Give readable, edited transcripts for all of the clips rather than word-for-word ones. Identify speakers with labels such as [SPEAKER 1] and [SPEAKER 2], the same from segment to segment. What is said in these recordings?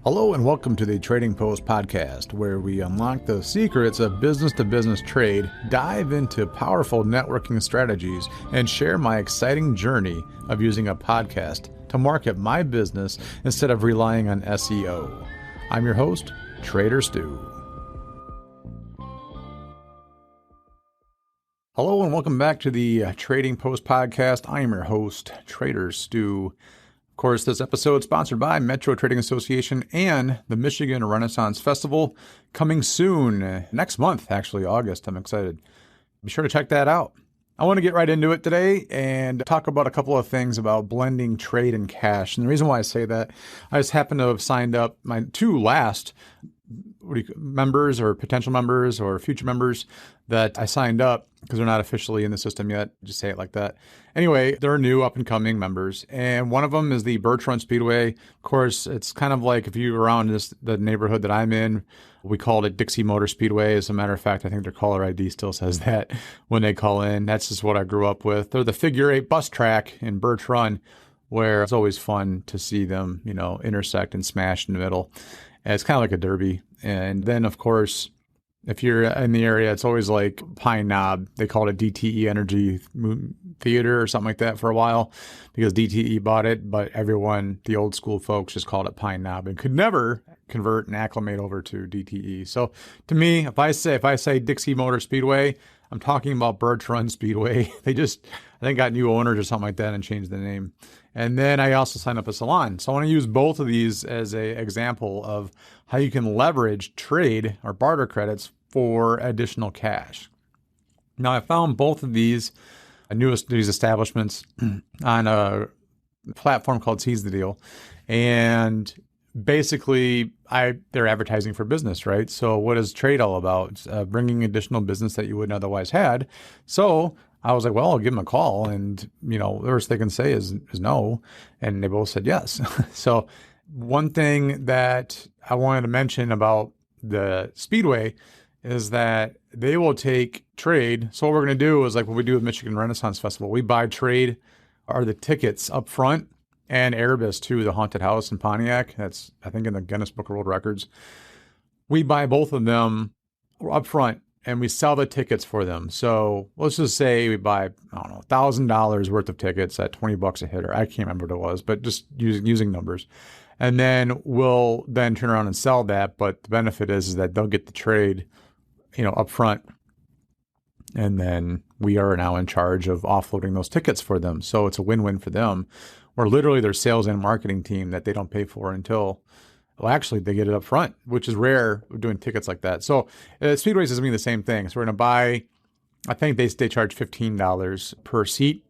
[SPEAKER 1] Hello and welcome to the Trading Post podcast, where we unlock the secrets of business-to-business trade, dive into powerful networking strategies, and share my exciting journey of using a podcast to market my business instead of relying on SEO. I'm your host, Trader Stu. Hello and welcome back to the Trading Post podcast. I am your host, Trader Stu. Of course, this episode is sponsored by Metro Trading Association and the Michigan Renaissance Festival, coming soon, next month, actually, August. I'm excited. Be sure to check that out. I want to get right into it today and talk about a couple of things about blending trade and cash. And the reason why I say that, I just happen to have signed up my two last members or potential members or future members that I signed up because they're not officially in the system yet. Just say it like that. Anyway, they're new up and coming members. And one of them is the Birch Run Speedway. Of course, it's kind of like if you're around the neighborhood that I'm in, we called it Dixie Motor Speedway. As a matter of fact, I think their caller ID still says that when they call in. That's just what I grew up with. They're the figure eight bus track in Birch Run, where it's always fun to see them, intersect and smash in the middle. And it's kind of like a derby. And then, of course, if you're in the area, it's always like Pine Knob. They called it DTE Energy Theater or something like that for a while because DTE bought it. But everyone, the old school folks, just called it Pine Knob and could never convert and acclimate over to DTE. So to me, if I say Dixie Motor Speedway, I'm talking about Birch Run Speedway. They just, I think, got new owners or something like that and changed the name. And then I also signed up a Salon. So I want to use both of these as an example of how you can leverage trade or barter credits for additional cash. Now, I found both of these establishments on a platform called Seize the Deal. And basically, they're advertising for business, right? So what is trade all about? Bringing additional business that you wouldn't otherwise had. So I was like, well, I'll give them a call. And, the worst they can say is no. And they both said yes. So one thing that I wanted to mention about the Speedway is that they will take trade. So what we're going to do is like what we do with Michigan Renaissance Festival. We buy trade or the tickets up front and Erebus too, the haunted house in Pontiac. That's, I think, in the Guinness Book of World Records. We buy both of them up front and we sell the tickets for them. So let's just say we buy, $1,000 worth of tickets at $20 a hitter. I can't remember what it was, but just using numbers. And then we'll then turn around and sell that. But the benefit is that they'll get the trade, up front. And then we are now in charge of offloading those tickets for them. So it's a win-win for them. Or literally their sales and marketing team that they don't pay for until, actually they get it up front, which is rare doing tickets like that. So Speedways is mean the same thing. So we're going to buy, I think they charge $15 per seat.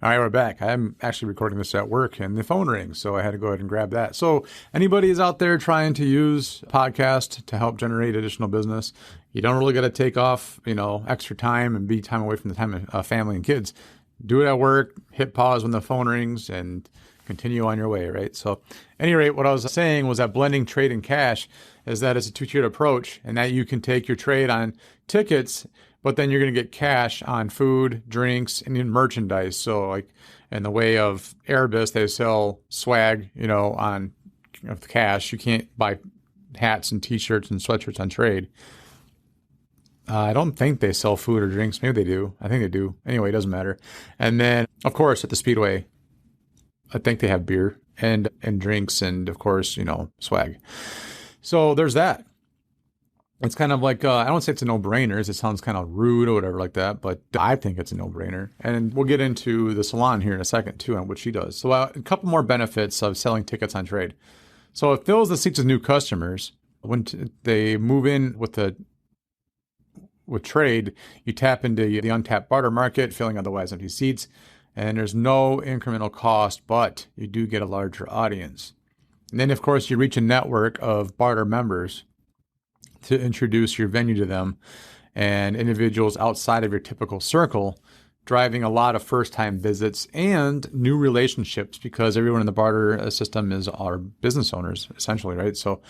[SPEAKER 1] All right, we're back. I'm actually recording this at work and the phone rings, so I had to go ahead and grab that. So anybody is out there trying to use a podcast to help generate additional business, you don't really got to take off, extra time and be time away from the time of family and kids. Do it at work, hit pause when the phone rings, and continue on your way, right? So at any rate, what I was saying was that blending trade and cash is that it's a two-tiered approach and that you can take your trade on tickets, but then you're going to get cash on food, drinks, and even merchandise. So like in the way of Erebus, they sell swag, on cash. You can't buy hats and T-shirts and sweatshirts on trade. I don't think they sell food or drinks. Maybe they do. I think they do. Anyway, it doesn't matter. And then, of course, at the Speedway, I think they have beer and drinks and, of course, swag. So there's that. It's kind of like, I don't say it's a no-brainer. It sounds kind of rude or whatever like that, but I think it's a no-brainer. And we'll get into the Salon here in a second, too, on what she does. So a couple more benefits of selling tickets on trade. So it fills the seats with new customers. When they move in with trade, you tap into the untapped barter market, filling otherwise empty seats, and there's no incremental cost, but you do get a larger audience. And then, of course, you reach a network of barter members to introduce your venue to them and individuals outside of your typical circle, driving a lot of first-time visits and new relationships because everyone in the barter system is our business owners, essentially, right? So,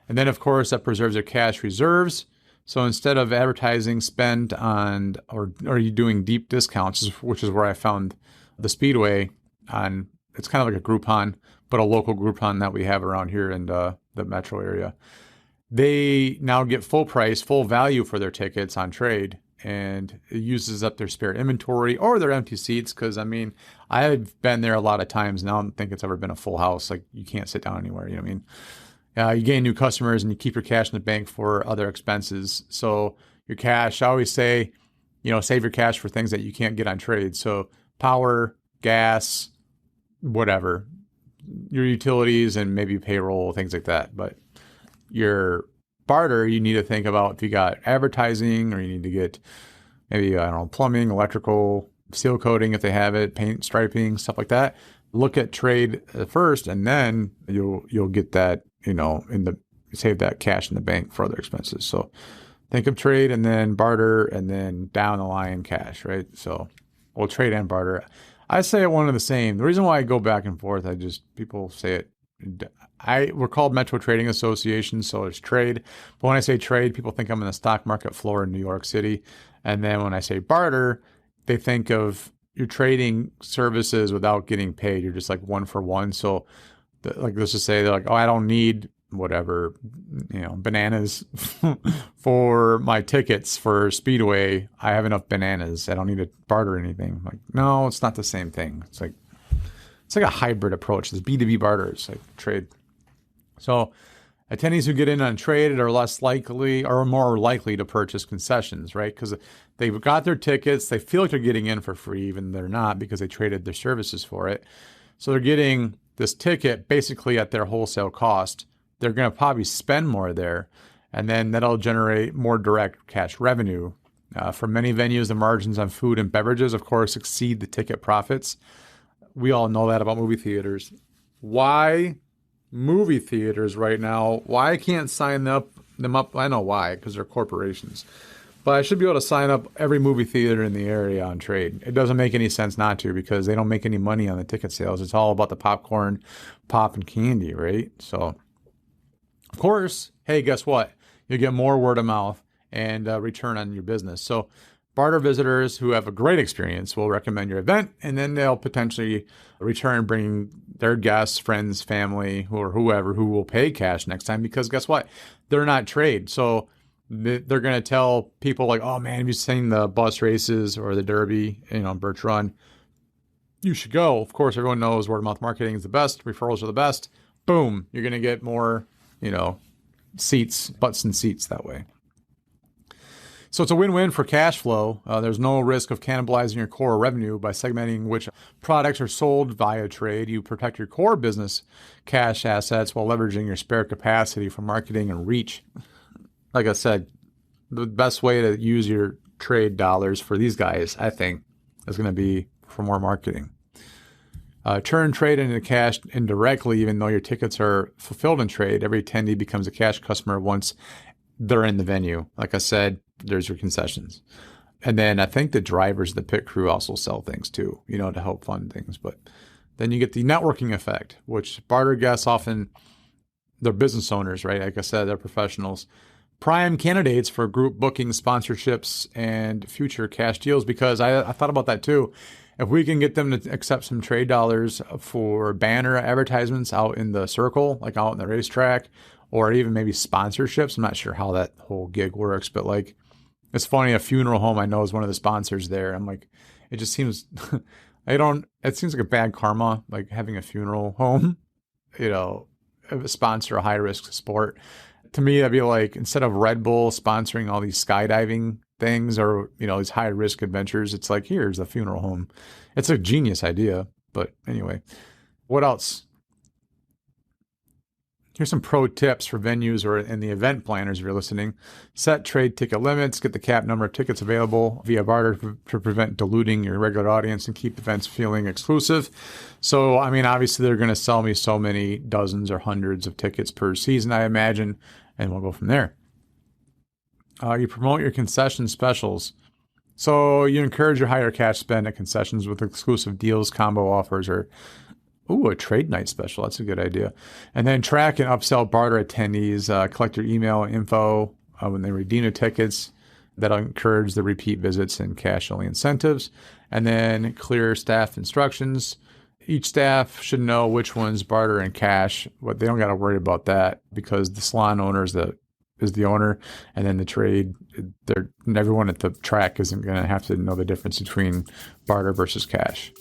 [SPEAKER 1] and then, of course, that preserves your cash reserves. So instead of advertising spend on, or are you doing deep discounts, which is where I found the Speedway on, it's kind of like a Groupon, but a local Groupon that we have around here in the metro area. They now get full price, full value for their tickets on trade, and it uses up their spare inventory or their empty seats. Because I mean, I've been there a lot of times, and I don't think it's ever been a full house. Like you can't sit down anywhere. You know what I mean? You gain new customers and you keep your cash in the bank for other expenses. So your cash, I always say, save your cash for things that you can't get on trade. So power, gas, whatever, your utilities, and maybe payroll, things like that. But your barter, you need to think about if you got advertising, or you need to get maybe, plumbing, electrical, seal coating if they have it, paint, striping, stuff like that. Look at trade first, and then you'll get that, save that cash in the bank for other expenses. So think of trade and then barter, and then down the line cash, right? So, trade and barter. I say it one and the same. The reason why I go back and forth, people say it. We're called Metro Trading Association, so it's trade. But when I say trade, people think I'm in the stock market floor in New York City. And then when I say barter, they think of you're trading services without getting paid. You're just like one for one. So let's just say they're like, I don't need whatever, bananas for my tickets for Speedway. I have enough bananas. I don't need to barter anything. I'm like, no, it's not the same thing. It's like a hybrid approach. This B2B barter, it's like trade. So attendees who get in on trade are less likely or more likely to purchase concessions, right? Because they've got their tickets. They feel like they're getting in for free, even they're not, because they traded their services for it. So they're getting this ticket basically at their wholesale cost. They're going to probably spend more there, and then that'll generate more direct cash revenue. For many venues, the margins on food and beverages, of course, exceed the ticket profits. We all know that about movie theaters. Why movie theaters right now? Why I can't sign them up? I know why, because they're corporations. But I should be able to sign up every movie theater in the area on trade. It doesn't make any sense not to, because they don't make any money on the ticket sales. It's all about the popcorn, pop, and candy, right? So, of course, hey, guess what? You get more word of mouth and return on your business. So barter visitors who have a great experience will recommend your event, and then they'll potentially return, bringing their guests, friends, family, or whoever who will pay cash next time, because guess what? They're not trade. So they're going to tell people like, oh man, have you seen the bus races or the Derby, Birch Run? You should go. Of course, everyone knows word of mouth marketing is the best. Referrals are the best. Boom. You're going to get more, seats, butts and seats that way. So it's a win-win for cash flow. There's no risk of cannibalizing your core revenue by segmenting which products are sold via trade. You protect your core business cash assets while leveraging your spare capacity for marketing and reach. Like I said, the best way to use your trade dollars for these guys, I think, is going to be for more marketing. Turn trade into cash indirectly, even though your tickets are fulfilled in trade. Every attendee becomes a cash customer once they're in the venue. Like I said, there's your concessions. And then I think the drivers, the pit crew also sell things too, to help fund things. But then you get the networking effect, which barter guests often, they're business owners, right? Like I said, they're professionals. Prime candidates for group booking, sponsorships, and future cash deals, because I thought about that too. If we can get them to accept some trade dollars for banner advertisements out in the circle, like out in the racetrack, or even maybe sponsorships. I'm not sure how that whole gig works, but like, it's funny, a funeral home I know is one of the sponsors there. I'm like, it just seems, it seems like a bad karma, like having a funeral home, sponsor a high risk sport. To me, that'd be like, instead of Red Bull sponsoring all these skydiving things or, these high risk adventures, it's like, here's a funeral home. It's a genius idea. But anyway, what else? Here's some pro tips for venues or in the event planners if you're listening. Set trade ticket limits, get the cap number of tickets available via barter to prevent diluting your regular audience and keep events feeling exclusive. So, obviously they're going to sell me so many dozens or hundreds of tickets per season, I imagine, and we'll go from there. You promote your concession specials. So you encourage your higher cash spend at concessions with exclusive deals, combo offers, or a trade night special. That's a good idea. And then track and upsell barter attendees. Collect your email info when they redeem their tickets. That'll encourage the repeat visits and cash-only incentives. And then clear staff instructions. Each staff should know which one's barter and cash, but they don't got to worry about that because the salon owner is the owner, and then the trade, everyone at the track isn't going to have to know the difference between barter versus cash.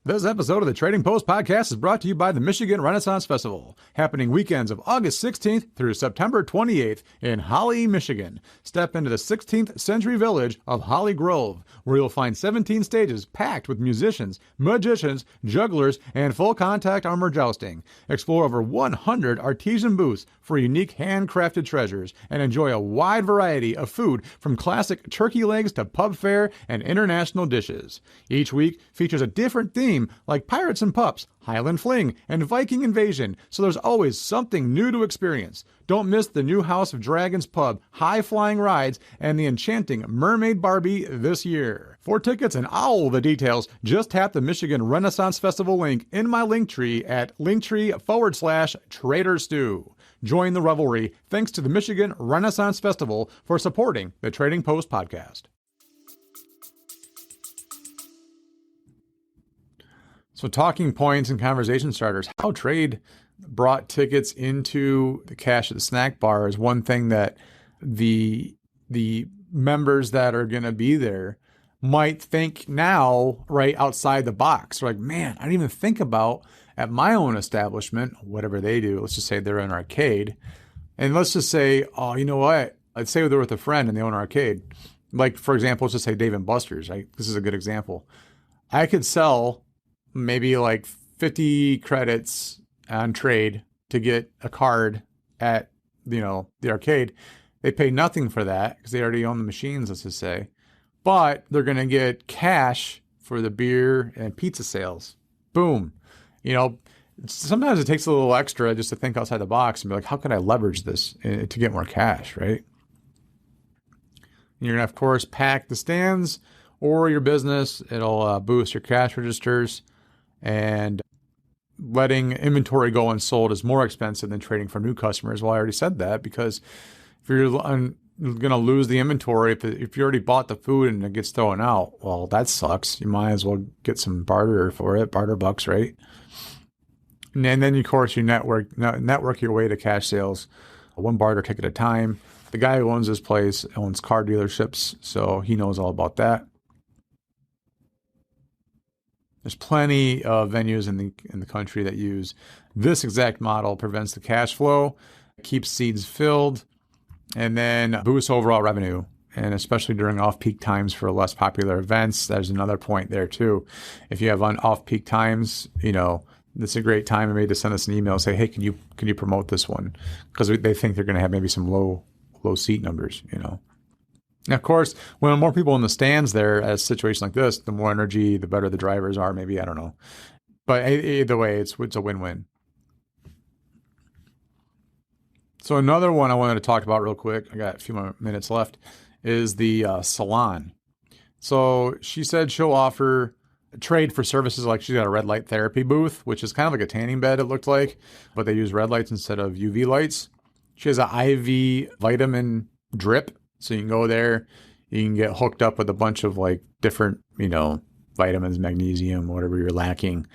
[SPEAKER 1] This episode of the Trading Post Podcast is brought to you by the Michigan Renaissance Festival, happening weekends of August 16th through September 28th in Holly, Michigan. Step into the 16th century village of Holly Grove, where you'll find 17 stages packed with musicians, magicians, jugglers, and full-contact armor jousting. Explore over 100 artisan booths for unique handcrafted treasures, and enjoy a wide variety of food from classic turkey legs to pub fare and international dishes. Each week features a different theme like Pirates and Pups, Highland Fling, and Viking Invasion, so there's always something new to experience. Don't miss the new House of Dragons pub, high-flying rides, and the enchanting Mermaid Barbie this year. For tickets and all the details, just tap the Michigan Renaissance Festival link in my Linktree at linktree.com/TraderStew. Join the revelry thanks to the Michigan Renaissance Festival for supporting the Trading Post Podcast. So talking points and conversation starters, how trade brought tickets into the cash at the snack bar is one thing that the members that are going to be there might think now right outside the box. They're like, man, I didn't even think about at my own establishment, whatever they do. Let's just say they're an arcade. And let's just say, oh, you know what? Let's say they're with a friend and they own an arcade. Like, for example, let's just say Dave & Buster's. Right? This is a good example. I could sell maybe like 50 credits on trade to get a card at, the arcade. They pay nothing for that because they already own the machines, let's just say. But they're going to get cash for the beer and pizza sales. Boom. Sometimes it takes a little extra just to think outside the box and be like, how can I leverage this to get more cash, right? You're going to, of course, pack the stands or your business. It'll boost your cash registers. And letting inventory go unsold is more expensive than trading for new customers. Well, I already said that because if you're going to lose the inventory, if you already bought the food and it gets thrown out, well, that sucks. You might as well get some barter for it, barter bucks, right? And then, of course, you network your way to cash sales, one barter ticket at a time. The guy who owns this place owns car dealerships, so he knows all about that. There's plenty of venues in the country that use this exact model, prevents the cash flow, keeps seats filled, and then boosts overall revenue. And especially during off-peak times for less popular events, there's another point there too. If you have off-peak times, this is a great time maybe to send us an email and say, hey, can you promote this one? Because they think they're going to have maybe some low seat numbers, Now, of course, when more people in the stands there at a situation like this, the more energy, the better the drivers are, maybe, I don't know. But either way, it's a win-win. So another one I wanted to talk about real quick, I got a few more minutes left, is the Salon. So she said she'll offer trade for services like she's got a red light therapy booth, which is kind of like a tanning bed, it looked like, but they use red lights instead of UV lights. She has an IV vitamin drip. So you can go there, you can get hooked up with a bunch of like different, vitamins, magnesium, whatever you're lacking.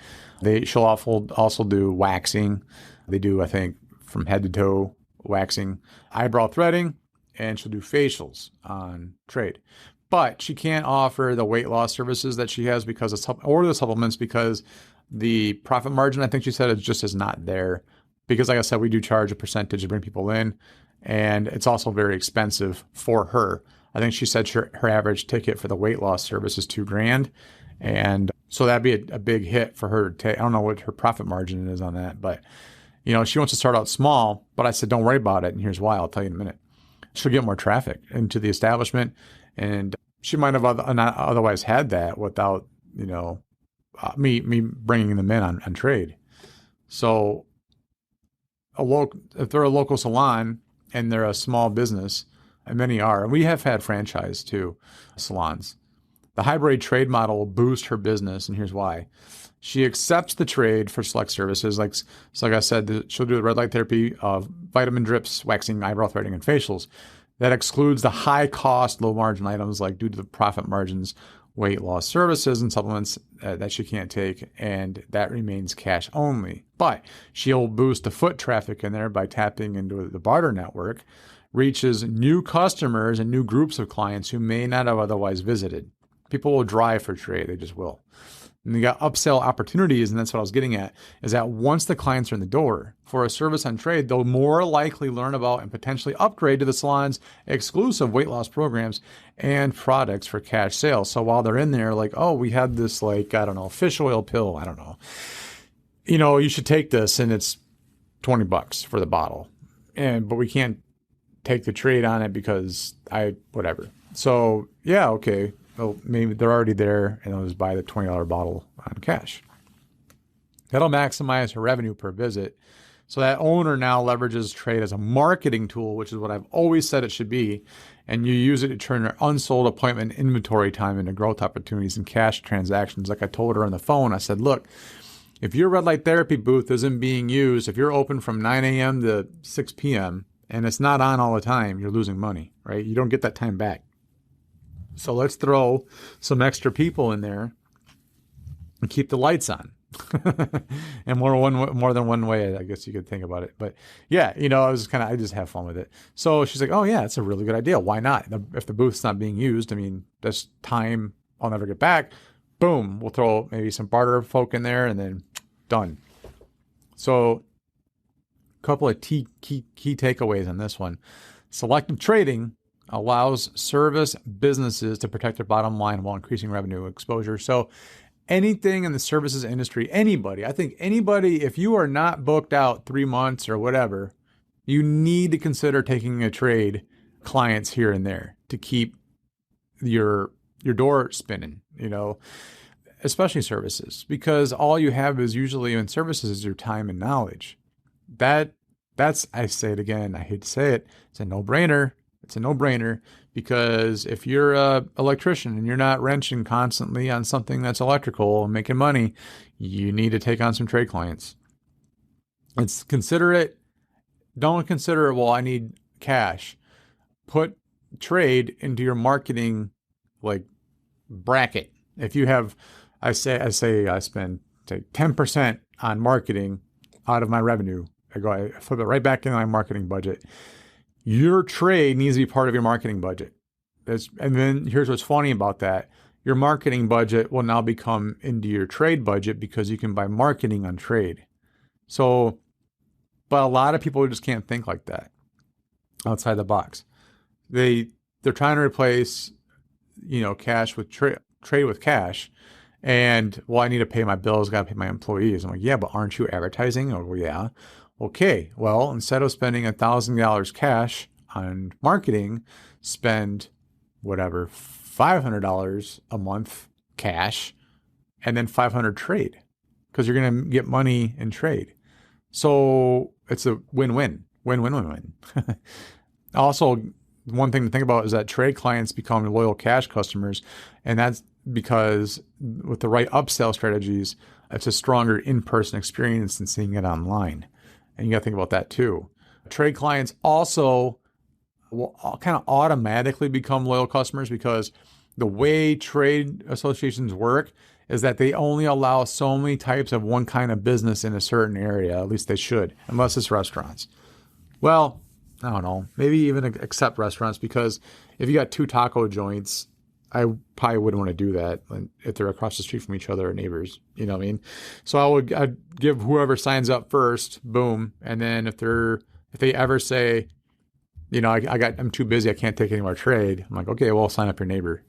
[SPEAKER 1] She'll also do waxing. They do, I think, from head to toe waxing, eyebrow threading, and she'll do facials on trade. But she can't offer the weight loss services that she has because the supplements because the profit margin, I think she said, is not there. Because like I said, we do charge a percentage to bring people in. And it's also very expensive for her. I think she said her average ticket for the weight loss service is $2,000. And so that'd be a big hit for her to take. I don't know what her profit margin is on that, but she wants to start out small, but I said, don't worry about it. And here's why. I'll tell you in a minute. She'll get more traffic into the establishment. And she might have not otherwise had that without, me bringing them in on trade. So if they're a local salon, and they're a small business, and many are. And we have had franchise too, salons. The hybrid trade model will boost her business, and here's why. She accepts the trade for select services. Like I said, she'll do the red light therapy, vitamin drips, waxing, eyebrow threading, and facials. That excludes the high cost, low margin items like due to the profit margins, weight loss services and supplements that she can't take, and that remains cash only. But she'll boost the foot traffic in there by tapping into the barter network, reaches new customers and new groups of clients who may not have otherwise visited. People will drive for trade, they just will. And you got upsell opportunities, and that's what I was getting at, is that once the clients are in the door for a service on trade, they'll more likely learn about and potentially upgrade to the salon's exclusive weight loss programs and products for cash sales. So while they're in there, like, oh, we had this, like, I don't know, fish oil pill, I don't know. You know, you should take this, and it's $20 for the bottle. But we can't take the trade on it because whatever. So, yeah, okay. Well, maybe they're already there and they'll just buy the $20 bottle on cash. That'll maximize her revenue per visit. So that owner now leverages trade as a marketing tool, which is what I've always said it should be. And you use it to turn your unsold appointment inventory time into growth opportunities and cash transactions. Like I told her on the phone, I said, look, if your red light therapy booth isn't being used, if you're open from 9 a.m. to 6 p.m. and it's not on all the time, you're losing money, right? You don't get that time back. So let's throw some extra people in there and keep the lights on. And more than one way, I guess you could think about it. But yeah, you know, I just have fun with it. So she's like, oh yeah, it's a really good idea. Why not? If the booth's not being used, I mean, that's time I'll never get back. Boom, we'll throw maybe some barter folk in there and then done. So a couple of key takeaways on this one. Selective trading allows service businesses to protect their bottom line while increasing revenue exposure. So anything in the services industry, I think anybody, if you are not booked out 3 months or whatever, you need to consider taking a trade clients here and there to keep your door spinning, you know, especially services, because all you have is usually in services is your time and knowledge. That's, I say it again, I hate to say it, it's a no-brainer. It's a no-brainer because if you're an electrician and you're not wrenching constantly on something that's electrical and making money, you need to take on some trade clients. Consider it. Don't consider it, well, I need cash. Put trade into your marketing bracket. If you have, I spend 10% on marketing out of my revenue. I flip it right back into my marketing budget. Your trade needs to be part of your marketing budget. And then here's what's funny about that. Your marketing budget will now become into your trade budget because you can buy marketing on trade. So, but a lot of people just can't think like that outside the box. They're trying to replace, cash with trade with cash. And, well, I need to pay my bills, got to pay my employees. I'm like, yeah, but aren't you advertising? Oh, yeah. Okay, well, instead of spending $1,000 cash on marketing, spend whatever, $500 a month cash and then $500 trade because you're going to get money in trade. So it's a win-win. Also, one thing to think about is that trade clients become loyal cash customers, and that's because with the right upsell strategies, it's a stronger in-person experience than seeing it online. And you got to think about that too. Trade clients also will kind of automatically become loyal customers because the way trade associations work is that they only allow so many types of one kind of business in a certain area. At least they should, unless it's restaurants. Well, I don't know, maybe even accept restaurants, because if you got 2 taco joints, I probably wouldn't want to do that if they're across the street from each other or neighbors. You know what I mean? So I'd give whoever signs up first, boom. And then if they ever say, I'm too busy, I can't take any more trade, I'm like, okay, well, I'll sign up your neighbor.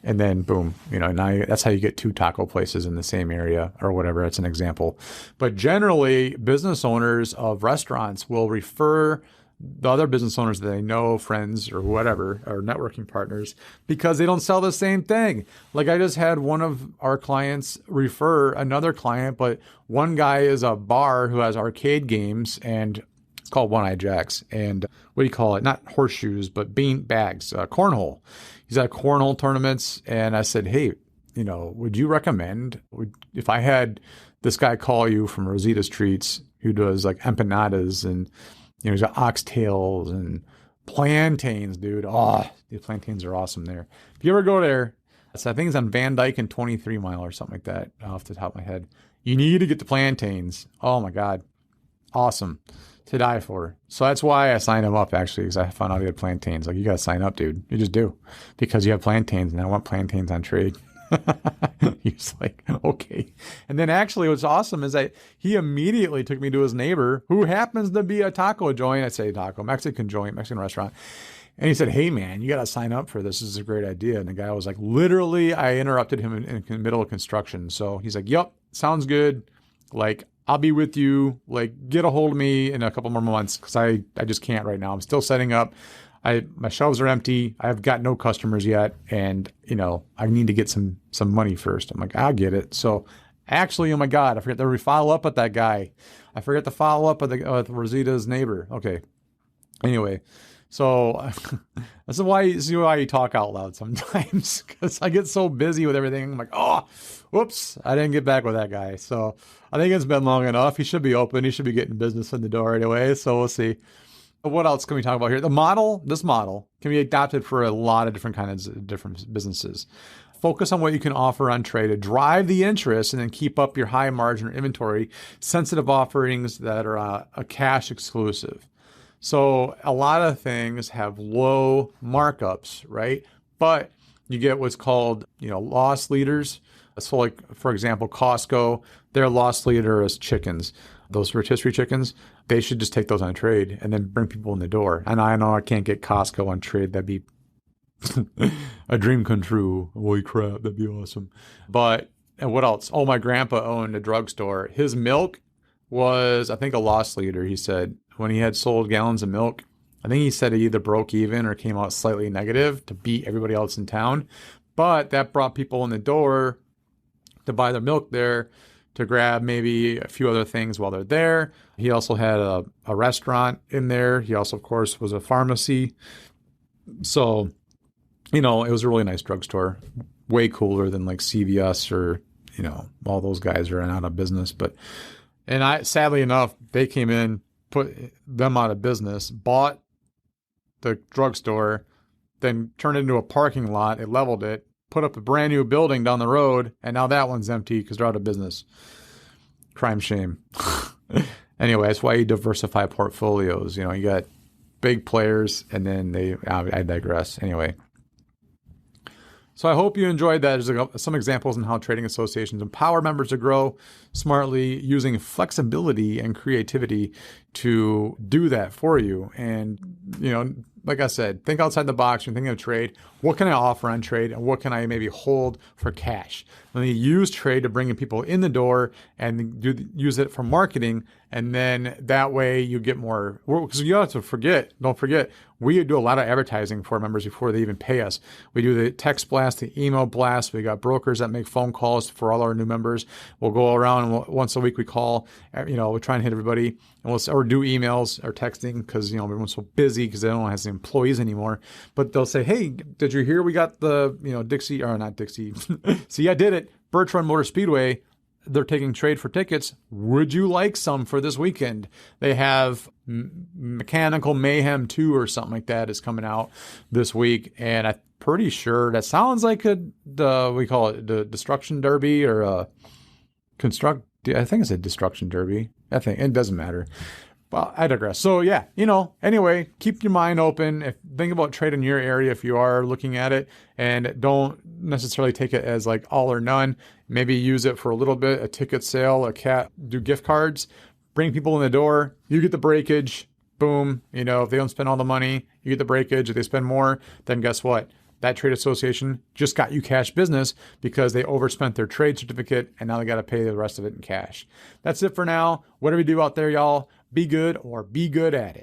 [SPEAKER 1] And then boom, now that's how you get 2 taco places in the same area or whatever. That's an example. But generally, business owners of restaurants will refer the other business owners that they know, friends or whatever, or networking partners, because they don't sell the same thing. Like I just had one of our clients refer another client, but one guy is a bar who has arcade games, and it's called One Eye Jacks. And what do you call it? Not horseshoes, but bean bags, cornhole. He's at cornhole tournaments. And I said, hey, would you recommend, if I had this guy call you from Rosita's Treats, who does like empanadas and he's got oxtails and Plantains, dude. Oh, the plantains are awesome there. If you ever go there, so I think it's on Van Dyke and 23 Mile or something like that, off the top of my head. You need to get the plantains. Oh my God. Awesome to die for. So that's why I signed him up, actually, because I found out he had plantains. Like, you got to sign up, dude. You just do, because you have plantains, and I want plantains on trade. He's like, okay. And then actually what's awesome is that he immediately took me to his neighbor, who happens to be a taco joint. I say taco, Mexican joint, Mexican restaurant. And he said, hey, man, you got to sign up for this. This is a great idea. And the guy was like, literally, I interrupted him in the middle of construction. So he's like, yep, sounds good. Like, I'll be with you. Like, get a hold of me in a couple more months, because I just can't right now. I'm still setting up. My shelves are empty. I've got no customers yet. And, I need to get some money first. I'm like, I'll get it. So actually, oh my God, I forgot to follow up with that guy. I forgot to follow up with Rosita's neighbor. Okay. Anyway, so this is why you talk out loud sometimes, because I get so busy with everything. I'm like, oh, whoops, I didn't get back with that guy. So I think it's been long enough. He should be open. He should be getting business in the door anyway. So we'll see. What else can we talk about here? This model can be adopted for a lot of different kinds of different businesses. Focus on what you can offer on trade to drive the interest, and then keep up your high margin inventory, sensitive offerings that are a cash exclusive. So a lot of things have low markups, right? But you get what's called, loss leaders. So like, for example, Costco, their loss leader is chickens. Those rotisserie chickens, they should just take those on trade and then bring people in the door. And I know I can't get Costco on trade. That'd be a dream come true. Holy crap, that'd be awesome. But, and what else? Oh, my grandpa owned a drugstore. His milk was, I think, a loss leader. He said when he had sold gallons of milk, I think he said it either broke even or came out slightly negative to beat everybody else in town. But that brought people in the door to buy their milk there, to grab maybe a few other things while they're there. He also had a restaurant in there. He also, of course, was a pharmacy. So, it was a really nice drugstore. Way cooler than like CVS or, all those guys are out of business. And sadly enough, they came in, put them out of business, bought the drugstore, then turned it into a parking lot. They leveled it, put up a brand new building down the road, and now that one's empty because they're out of business. Crime shame. Anyway, that's why you diversify portfolios. You got big players, and then I digress. Anyway. So I hope you enjoyed that. There's some examples on how trading associations empower members to grow smartly, using flexibility and creativity to do that for you. And, like I said, think outside the box. You're thinking of trade. What can I offer on trade, and what can I maybe hold for cash? Let me use trade to bring people in the door and use it for marketing. And then that way you get more, because you don't forget, we do a lot of advertising for members before they even pay us. We do the text blast, the email blast. We got brokers that make phone calls for all our new members. We'll go around and once a week we call, we try and hit everybody, and or do emails or texting, because, everyone's so busy because they don't have the employees anymore. But they'll say, hey, did you hear we got the, Dixie, or not Dixie. See, I did it. Birch Run Motor Speedway. They're taking trade for tickets. Would you like some for this weekend? They have Mechanical Mayhem 2 or something like that is coming out this week. And I'm pretty sure that sounds like we call it the Destruction Derby, or I think it's a Destruction Derby. I think it doesn't matter. Well, I digress. So yeah, anyway, keep your mind open. Think about trade in your area if you are looking at it, and don't necessarily take it as like all or none. Maybe use it for a little bit, a ticket sale, do gift cards, bring people in the door. You get the breakage. Boom. If they don't spend all the money, you get the breakage. If they spend more, then guess what? That trade association just got you cash business because they overspent their trade certificate, and now they got to pay the rest of it in cash. That's it for now. Whatever you do out there, y'all, be good or be good at it.